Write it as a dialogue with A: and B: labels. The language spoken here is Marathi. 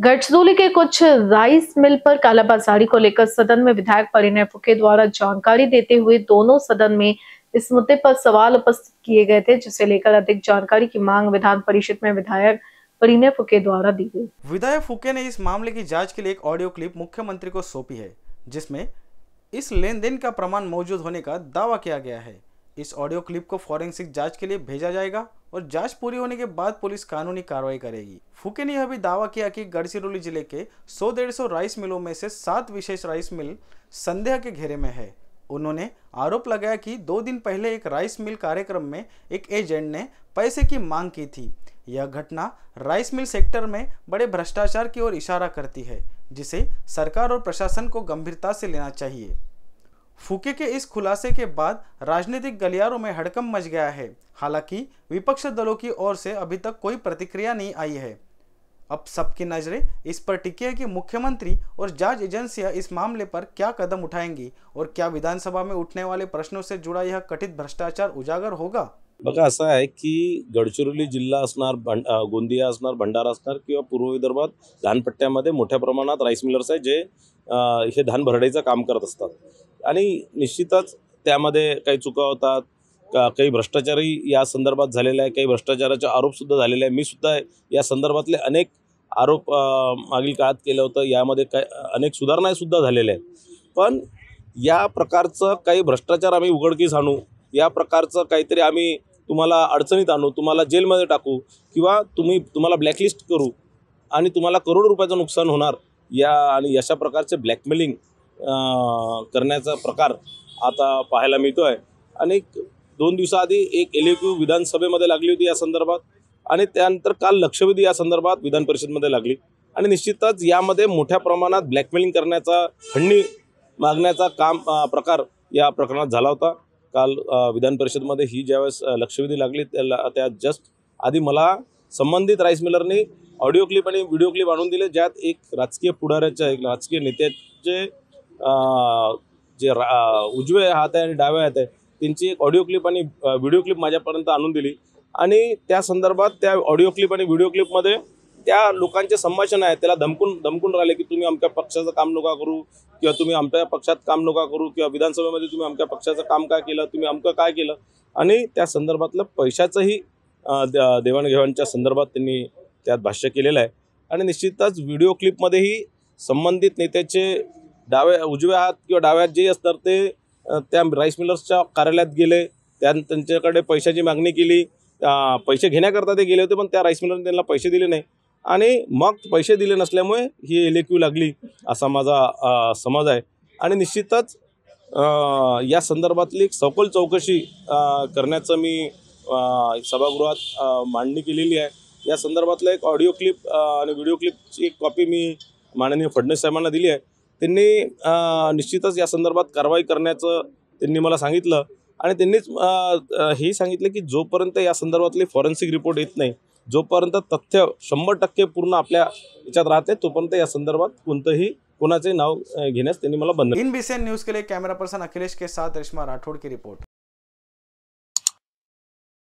A: गढ़चिरौली के कुछ राइस मिल पर कालाबाजारी को लेकर सदन में विधायक परिणय फुके द्वारा जानकारी देते हुए दोनों सदन में इस मुद्दे पर सवाल उपस्थित किए गए थे, जिसे लेकर अधिक जानकारी की मांग विधान परिषद में विधायक परिणय फुके द्वारा दी गई।
B: विधायक फुके ने इस मामले की जांच के लिए एक ऑडियो क्लिप मुख्यमंत्री को सौंपी है, जिसमें इस लेन देन का प्रमाण मौजूद होने का दावा किया गया है। इस ऑडियो क्लिप को फॉरेंसिक जांच के लिए भेजा जाएगा और जांच पूरी होने के बाद पुलिस कानूनी कार्रवाई करेगी। फुके ने यह भी दावा किया कि गढ़चिरौली जिले के 100-150 राइस मिलों में से 7 विशेष राइस मिल संदेह के घेरे में है। उन्होंने आरोप लगाया कि 2 दिन पहले एक राइस मिल कार्यक्रम में एक एजेंट ने पैसे की मांग की थी। यह घटना राइस मिल सेक्टर में बड़े भ्रष्टाचार की ओर इशारा करती है, जिसे सरकार और प्रशासन को गंभीरता से लेना चाहिए। फुके के इस खुलासे के बाद राजनीतिक गलियारों में हड़कंप मच गया है। हालांकि विपक्ष दलों की ओर से अभी तक कोई प्रतिक्रिया नहीं आई है। अब सबकी नजरें इस पर टिकी है कि मुख्यमंत्री और जांच एजेंसियां इस मामले पर क्या कदम उठाएंगी और क्या विधानसभा में उठने वाले प्रश्नों से जुड़ा यह कथित भ्रष्टाचार उजागर होगा।
C: बघा असं आहे की गडचिरोली जिल्हा असणार, गोंदिया असणार, भंडारा असणार किंवा पूर्व विदर्भात धानपट्ट्यामध्ये मोठ्या प्रमाणात राईस मिलर्स आहेत जे हे धान भरडायचं काम करत असतात आणि निश्चितच त्यामध्ये काही चुका होतात, काही भ्रष्टाचारही या संदर्भात झालेला आहे, काही भ्रष्टाचाराचे आरोप सुद्धा झालेले आहे। मी सुद्धा या संदर्भातले अनेक आरोप मागील काळात केले होते। यामध्ये अनेक सुधारणा सुद्धा झालेल्या आहेत। पण या प्रकारचं काही भ्रष्टाचार आम्ही उघडकीस आणू, या प्रकारचं काहीतरी आम्ही तुम्हाला अडचणीत आणू, तुम्हाला जेलमध्ये टाकू किंवा तुम्हाला ब्लॅकलिस्ट करू आणि तुम्हाला करोडो रुपयाचं नुकसान होणार या आणि अशा प्रकारचे ब्लॅकमेलिंग करण्याचा प्रकार आता पाहायला मिळतोय। आणि 2 दिवसाआधी एक एलक्यू विधानसभेमध्ये लागली होती या संदर्भात आणि त्यानंतर काल लक्षवेधी या संदर्भात विधान परिषदेमध्ये लागली आणि निश्चितच यामध्ये मोठ्या प्रमाणात ब्लॅकमेलिंग करण्याचा, खंडणी मागण्याचा प्रकार या प्रकरणात झाला होता। काल विधान परिषदेमध्ये ही ज्यावेळेस लक्षवेधी लागली त्या जस्ट आधी मला संबंधित राईस मिलरने ऑडिओ क्लिप आणि व्हिडिओ क्लिप आणून दिले, ज्यात एक राजकीय पुढाऱ्याच्या, एक राजकीय नेत्याचे जे उजवे हात आहे आणि डावे हात आहे त्यांची एक ऑडिओ क्लिप आणि व्हिडिओ क्लिप माझ्यापर्यंत आणून दिली आणि त्या संदर्भात त्या ऑडिओ क्लिप आणि व्हिडिओ क्लिपमध्ये त्या लोकांचे संभाषण आहे, त्याला धमकून राहिले की तुम्ही आमच्या पक्षाचं काम नका करू किंवा तुम्ही आमच्या पक्षात काम नका करू किंवा विधानसभेमध्ये तुम्ही आमच्या पक्षाचं काम काय केलं, तुम्ही आमचं काय केलं आणि त्या संदर्भातलं पैशाचंही देवाणघेवाणच्या संदर्भात त्यांनी त्यात भाष्य केलेलं आहे। आणि निश्चितच व्हिडिओ क्लिपमध्येही संबंधित नेत्याचे उजवे हात किंवा डावे हात जे असतात ते त्या राईस मिलर्सच्या कार्यालयात गेले, त्यांच्याकडे पैशाची मागणी केली, पैसे घेण्याकरता ते गेले होते, पण त्या राईस मिलरने त्यांना पैसे दिले नाही आणि मग पैसे दिले नसल्यामुळे ही एलक्यू लागली असा माझा समज आहे। आणि निश्चितच या संदर्भातली सखोल चौकशी करण्याचं मी सभागृहात मांडणी केलेली आहे। या संदर्भातलं एक ऑडिओ क्लिप आणि व्हिडिओ क्लिपची एक कॉपी मी माननीय फडणवीस साहेबांना दिली आहे। त्यांनी निश्चितच या संदर्भात कारवाई करण्याचं त्यांनी मला सांगितलं आणि त्यांनीच हे सांगितलं की जोपर्यंत या संदर्भातली फॉरेन्सिक रिपोर्ट येत नाही, जोपर्यंत तथ्य 100% पूर्ण आपल्या याच्यात राहते, तोपर्यंत या संदर्भात कोणाचे नाव घेण्यास त्यांनी मला बंद।
B: इन BCN न्यूज़ के लिए कैमरा पर्सन अखिलेश के साथ रेशमा राठौड़ की रिपोर्ट।